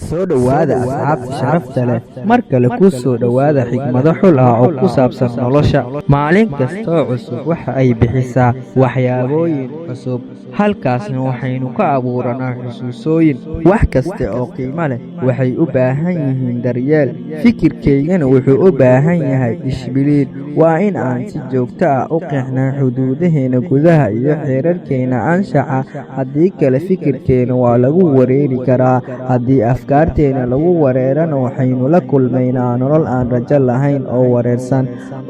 soo dhowaada asxaabta sharafta leh mar kale ku soo dhowaada xigmado xul ah oo ku saabsan nolosha. Maalin kastoo cusub waxa ay bixisaa waxyaabooyin cusub, halkaasna waxaynu ka abuuranaa xusuusooyin. Wax kasta oo qiimo leh waxay u baahan yihiin daryeel, fikirkaygana wuxuu u baahan yahay ishbiliin. Waa in aan si joogto ah u qeexnaa xuduudaheena gudaha iyo xeerarkeena anshaxa, haddii kale fikirkeena waa lagu wareeri karaa. Haddii afkaarteena lagu wareerana waxaynu la kulmaynaa nolol aan rajo lahayn oo wareersan.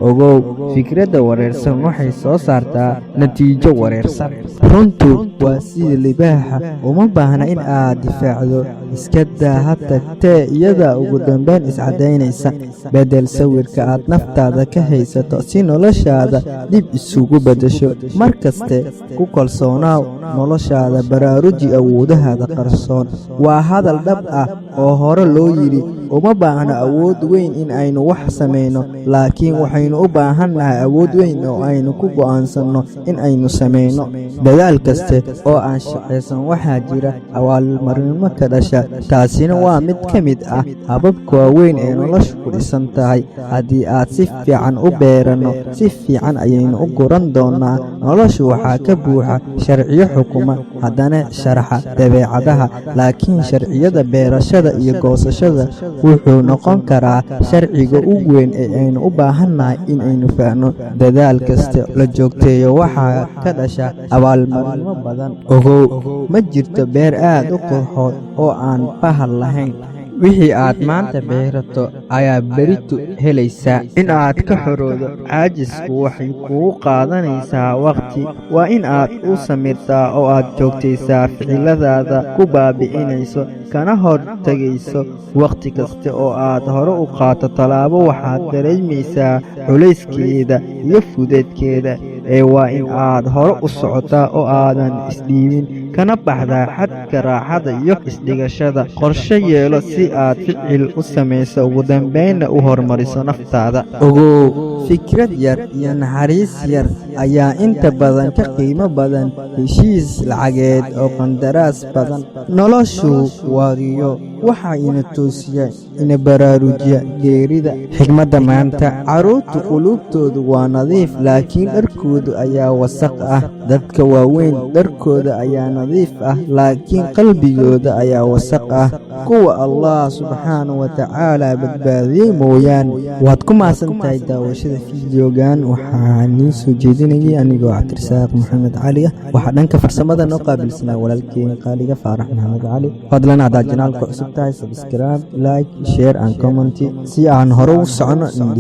Ogow, fikradda wareersan waxay soo saartaa natiijo wareersan. Runtu waa sida libaaxa, uma baahna in aad difaacdo, iska daa ha tagtee iyada ugu dambayn iscadaynaysa. Bedel sawirka aad naftaada ka haysato si noloshaada dib isugu beddesho. Mar kaste ku kalsoonaaw noloshaada, baraaruji awoodahaada qarsoon. Waa hadal dhab ah oo hore loo yidhi, uma baahna awood weyn in aynu wax samayno, laakiin waxaynu u baahannahay awood weyn oo aynu ku go'aansanno in aynu samayno. Dadaal kaste oo aan shaqaysan waxaa jira abaalmarinno ka dhasha. Taasina waa mid ka mid ah hababka waaweyn ee noloshu ku dhisan tahay. Haddii aad si fiican u beeranno, si fiican ayaynu u guran doonaa. Noloshu waxaa ka buuxa sharciyo xukuma, haddana sharaxa dabeecadaha, laakiin sharciyada beerashada iyo goosashada wuxuu noqon karaa sharciga ugu weyn ee aynu u baahannahay in aynu fahanno. Dadaal kasta la joogteeyo waxaa ka dhasha abaalmarinno badan. Ogow, ma jirto beer aad u qurxoon oo aan bahal lahayn. Wixii aad maanta beerato ayaa beritu helaysaa. In aad ka xoroodo caajisku waxay kugu qaadanaysaa waqti. Waa in aad u samirtaa oo aad joogtaysaa ficiladaada ku baabi'inayso, kana hor tegayso. Waqti kasta oo aad hore u qaato tallaabo waxaad dareemaysaa culayskeeda iyo fudeedkeeda. Waa in aad hore u socotaa oo aadan isdhiibin, kana baxdaa xadka raaxada iyo isdhigashada. Qorshe yeelo si aad ficil u samayso, ugu dambaynna u horumariso naftaada. Ogow, fikrad yar iyo naxariis yar ayaa inta badan ka qiimo badan heshiis lacageed oo qandaraas badan. Noloshu waariyo waxaa ina toosiya, ina baraarujiya geerida. Xigmadda maanta: carruurtu quluubtoodu waa nadiif, laakiin dharkoodu ayaa wasaq ah. Dadka waaweyn dharkooda ayaa nadiif ah, laakiin qalbigooda ayaa wasaq ah. Kuwa Allah subxaanahu wa tacaala badbaadiyey mooyaane. Waad ku mahadsantahay daawashada fiidiyogan. Waxaan nii soo jeedinayay anigoo Cabdirasaaq Maxamed Cali ah. Waxaa dhanka farsamada noo qaabilsanaa walaalkeen qaaliga Faarax Maxamed Cali. Fadlan haddaad janaalka cusub tahay, subscribe, like, share and comment si aan hore u socono.